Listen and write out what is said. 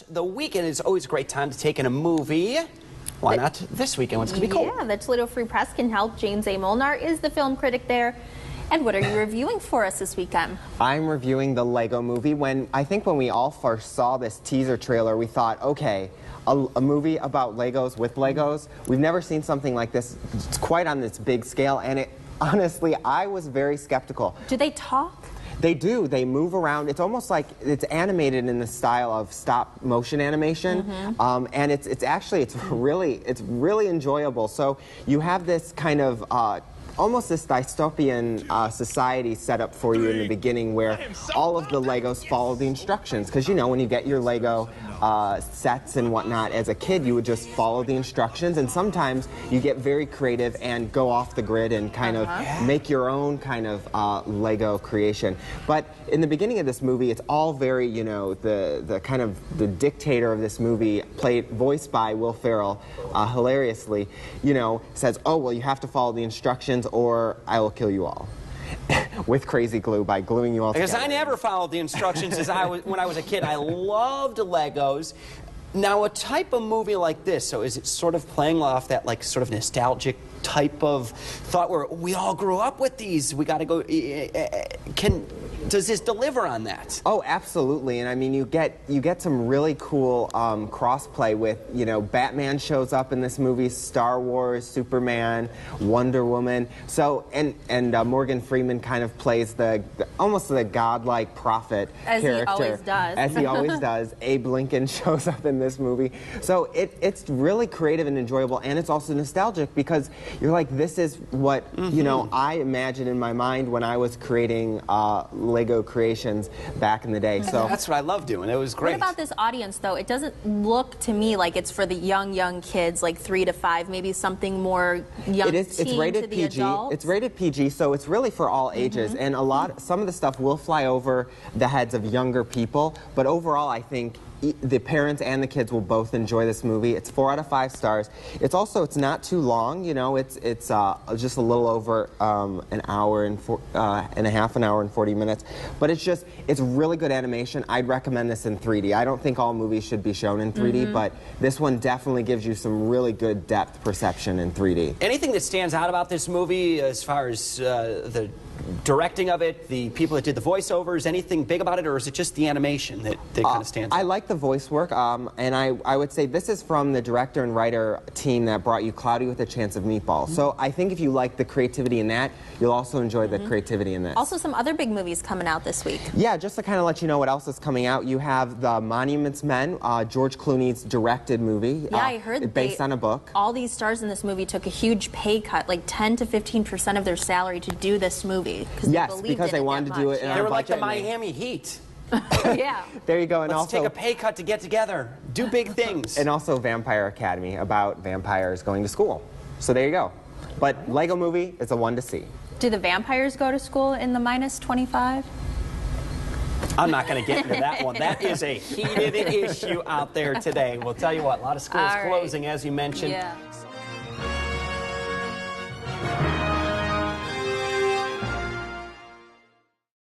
The weekend is always a great time to take in a movie. Why not this weekend? What's going to be cool? Yeah, the Toledo Free Press can help. James A. Molnar is the film critic there. And what are you reviewing for us this weekend? I'm reviewing the Lego Movie. I think when we all first saw this teaser trailer, we thought, okay, a movie about Legos with Legos. We've never seen something like this. It's quite on this big scale, and honestly, I was very skeptical. Do they talk? They do. They move around. It's almost like it's animated in the style of stop motion animation, and it's really enjoyable. So you have this kind of almost this dystopian society set up for you in the beginning, where all of the Legos follow the instructions. Because you know, when you get your Lego sets and whatnot as a kid, you would just follow the instructions, and sometimes you get very creative and go off the grid and kind of make your own kind of Lego creation. But in the beginning of this movie, it's all very, you know, the kind of the dictator of this movie, voiced by Will Ferrell, hilariously, you know, says, oh, well, you have to follow the instructions or I will kill you all. With crazy glue, by gluing you all together. Because I never followed the instructions when I was a kid. I loved Legos. Now, a type of movie like this, so is it sort of playing off that like sort of nostalgic type of thought where we all grew up with these, we got to go, does this deliver on that? Oh, absolutely. And I mean, you get some really cool cross-play with, you know, Batman shows up in this movie, Star Wars, Superman, Wonder Woman. So, and Morgan Freeman kind of plays almost the godlike prophet character. As he always does. As he always does. Abe Lincoln shows up in this movie. So it's really creative and enjoyable, and it's also nostalgic because you're like, this is what, you know, I imagined in my mind when I was creating Lego creations back in the day. So that's what I love doing. It was great. What about this audience, though? It doesn't look to me like it's for the young kids, like 3 to 5, maybe something more young. It is. It's rated PG. It's rated PG, so it's really for all ages. And some of the stuff will fly over the heads of younger people, but overall, I think the parents and the kids will both enjoy this movie. It's 4 out of 5 stars. It's not too long, you know. It's just a little over an hour and a half, an hour and 40 minutes. But it's really good animation. I'd recommend this in 3D. I don't think all movies should be shown in 3D, but this one definitely gives you some really good depth perception in 3D. Anything that stands out about this movie as far as the directing of it, the people that did the voiceovers, anything big about it, or is it just the animation that kind of stands out? I like the voice work, and I would say this is from the director and writer team that brought you Cloudy with a Chance of Meatballs. So I think if you like the creativity in that, you'll also enjoy the creativity in this. Also some other big movies coming out this week. Yeah, just to kind of let you know what else is coming out, you have The Monuments Men, George Clooney's directed movie. Yeah, I heard based on a book. All these stars in this movie took a huge pay cut, like 10 to 15% of their salary to do this movie. Yes, because they wanted to do it in our budget. They were like the Miami Heat. Yeah. There you go. And Let's also take a pay cut to get together, do big things. And also Vampire Academy, about vampires going to school. So there you go. But Lego Movie is a one to see. Do the vampires go to school in the -25? I'm not going to get into that one. That is a heated issue out there today. We'll tell you what, a lot of schools closing, as you mentioned. Yeah.